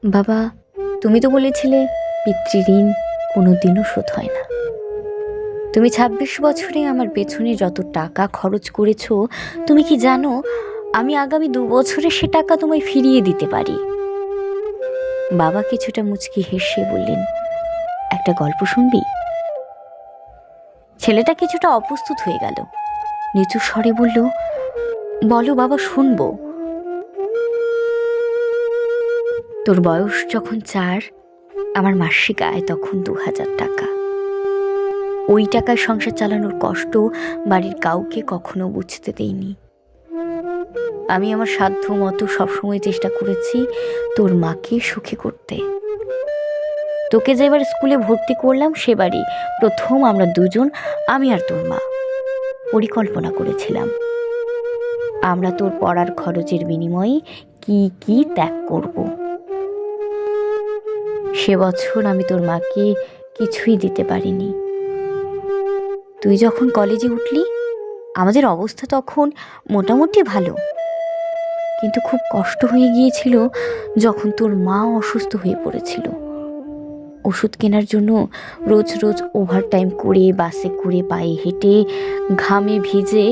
বাবা, তুমি তো বলেছিলে পিতৃঋণ কোনোদিনও শোধ হয় না। তুমি ২৬ বছরে আমার পেছনে যত টাকা খরচ করেছো, তুমি কি জানো আমি আগামী ২ বছরে সে টাকা তোমায় ফিরিয়ে দিতে পারি। বাবা কিছুটা মুচকি হেসে বললেন, একটা গল্প শুনবি? ছেলেটা কিছুটা অপ্রস্তুত হয়ে গেল, নিচু স্বরে বলল, বলো বাবা, শুনবো। তোর বয়স যখন ৪, আমার মাসিক আয় তখন ২০০০ টাকা। ওই টাকায় সংসার চালানোর কষ্ট বাড়ির কাউকে কখনো বুঝতে দেইনি। আমি আমার সাধ্য মতো সবসময় চেষ্টা করেছি তোর মাকে সুখী করতে। তোকে যে এবার স্কুলে ভর্তি করলাম সেবারই প্রথম আমরা দুজন, আমি আর তোর মা, পরিকল্পনা করেছিলাম আমরা তোর পড়ার খরচের বিনিময়ে কি কি ত্যাগ করব। সে বছর আমি তোর মাকে কিছুই দিতে পারিনি। তুই যখন কলেজে উঠলি আমাদের অবস্থা তখন মোটামুটি ভালো, কিন্তু খুব কষ্ট হয়ে গিয়েছিল যখন তোর মা অসুস্থ হয়ে পড়েছিল। ওষুধ কেনার জন্য রোজ রোজ ওভারটাইম করে, বাসে করে, পায়ে হেঁটে, ঘামে ভিজে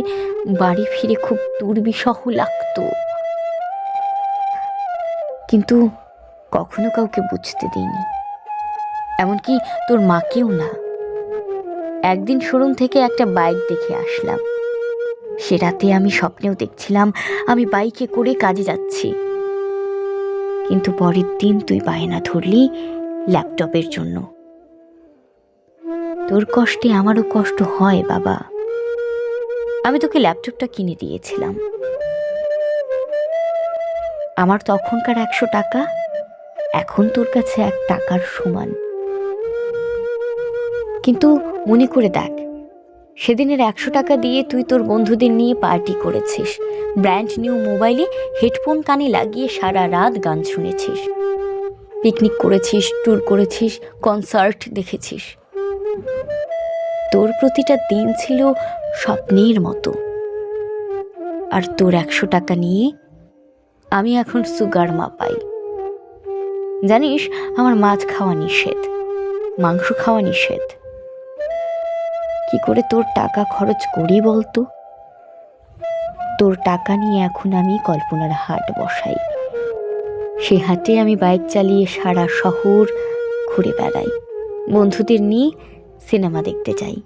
বাড়ি ফিরে খুব দুর্বিষহ লাগতো, কিন্তু কখনো কাউকে বুঝতে দিইনি, এমনকি তোর মাকেও না। একদিন শোরুম থেকে একটা বাইক দেখে আসলাম। সে রাতে আমি স্বপ্নেও দেখছিলাম আমি বাইকে করে কাজে যাচ্ছি, কিন্তু পরের দিন তুই বায়না ধরলি ল্যাপটপের জন্য। তোর কষ্টে আমারও কষ্ট হয় বাবা। আমি তোকে ল্যাপটপটা কিনে দিয়েছিলাম। আমার তখনকার ১০০ টাকা এখন তোর কাছে ১ টাকার সমান। কিন্তু মনে করে দেখ, সেদিনের ১০০ টাকা দিয়ে তুই তোর বন্ধুদের নিয়ে পার্টি করেছিস, ব্র্যান্ড নিউ মোবাইলে হেডফোন কানে লাগিয়ে সারা রাত গান শুনেছিস, পিকনিক করেছিস, ট্যুর করেছিস, কনসার্ট দেখেছিস। তোর প্রতিটা দিন ছিল স্বপ্নের মতো। আর তোর ১০০ টাকা নিয়ে আমি এখন সুগার মা পাই। জানিস, আমার মাছ খাওয়া নিষেধ, মাংস খাওয়া নিষেধ। কি করে তোর টাকা খরচ করি বলতো? তোর টাকা নিয়ে এখন আমি কল্পনার হাট বসাই। সে হাটে আমি বাইক চালিয়ে সারা শহর ঘুরে বেড়াই, বন্ধুদের নিয়ে সিনেমা দেখতে যাই,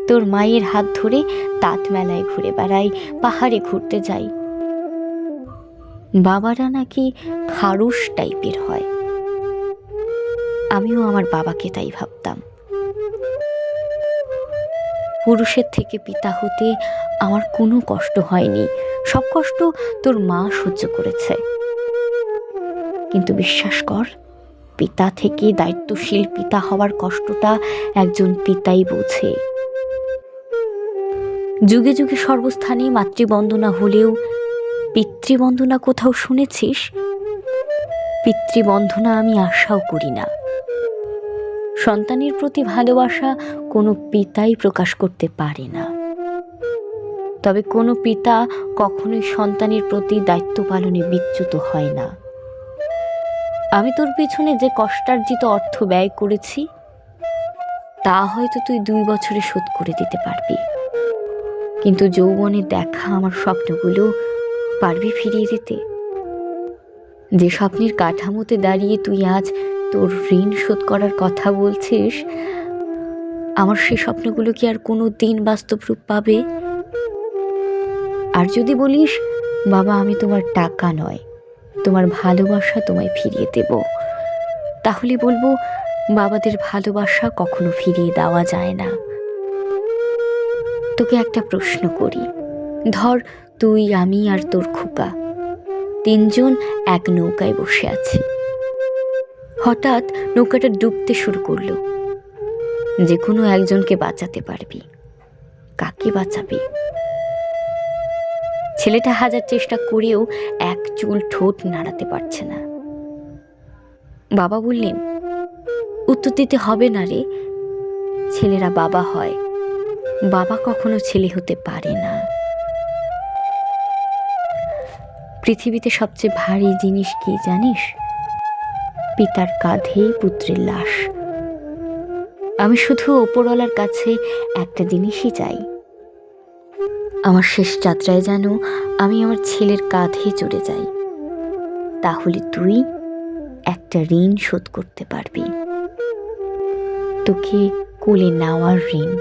তোর মায়ের হাত ধরে তাঁত মেলায় ঘুরে বেড়াই, পাহাড়ে ঘুরতে যাই। বাবারা নাকি খারুশ টাইপের হয়, আমিও আমার বাবাকে তাই ভাবতাম। পুরুষের থেকে পিতা হতে আমার কোনো কষ্ট হয়নি, সব কষ্ট তোর মা সহ্য করেছে। কিন্তু বিশ্বাস কর, পিতা থেকে দায়িত্বশীল পিতা হওয়ার কষ্টটা একজন পিতাই বোঝে। যুগে যুগে সর্বস্থানে মাতৃবন্দনা হলেও পিতৃবন্দনা কোথাও শুনেছিস? পিতৃবন্দনা আমি আশাও করি না। সন্তানের প্রতি ভালোবাসা কোনো পিতাই প্রকাশ করতে পারে না, তবে কোনো পিতা কখনোই সন্তানের প্রতি দায়িত্ব পালনে বিচ্যুত হয় না। আমি তোর পিছনে যে কষ্টার্জিত অর্থ ব্যয় করেছি তা হয়তো তুই ২ বছরে শোধ করে দিতে পারবি, কিন্তু যৌবনে দেখা আমার স্বপ্নগুলো পারবি ফিরিয়ে দিতে? যে স্বপ্নের কাঠামোতে দাঁড়িয়ে তুই আজ তোর ঋণ শোধ করার কথা বলছিস, আমার সেই স্বপ্নগুলো কি আর কোনো দিন বাস্তব রূপ পাবে? আর যদি বলিস, বাবা আমি তোমার টাকা নয়, তোমার ভালোবাসা তোমায় ফিরিয়ে দেব, তাহলে বলবো, বাবাদের ভালোবাসা কখনো ফিরিয়ে দেওয়া যায় না। তোকে একটা প্রশ্ন করি, ধর তুই, আমি আর তোর খোকা ৩ জন এক নৌকায় বসে আছি। হঠাৎ নৌকাটা ডুবতে শুরু করলো। যে কোনো একজনকে বাঁচাতে পারবি, কাকে বাঁচাবি? ছেলেটা হাজার চেষ্টা করেও এক চুল ঠোঁট নাড়াতে পারছে না। বাবা বললেন, উত্তর দিতে হবে না রে, ছেলেরা বাবা হয়, বাবা কখনো ছেলে হতে পারে না। পৃথিবীতে সবচেয়ে ভারী জিনিস কি জানিস? পিতার কাঁধে পুত্রের লাশ। আমি শুধু ওপরওয়ালার কাছে একটা জিনিসই চাই, আমার শেষ যাত্রায় যেন আমি আমার ছেলের কাঁধে চড়ে যাই। তাহলে তুই একটা ঋণ শোধ করতে পারবি, তোকে কোলে নেওয়ার ঋণ।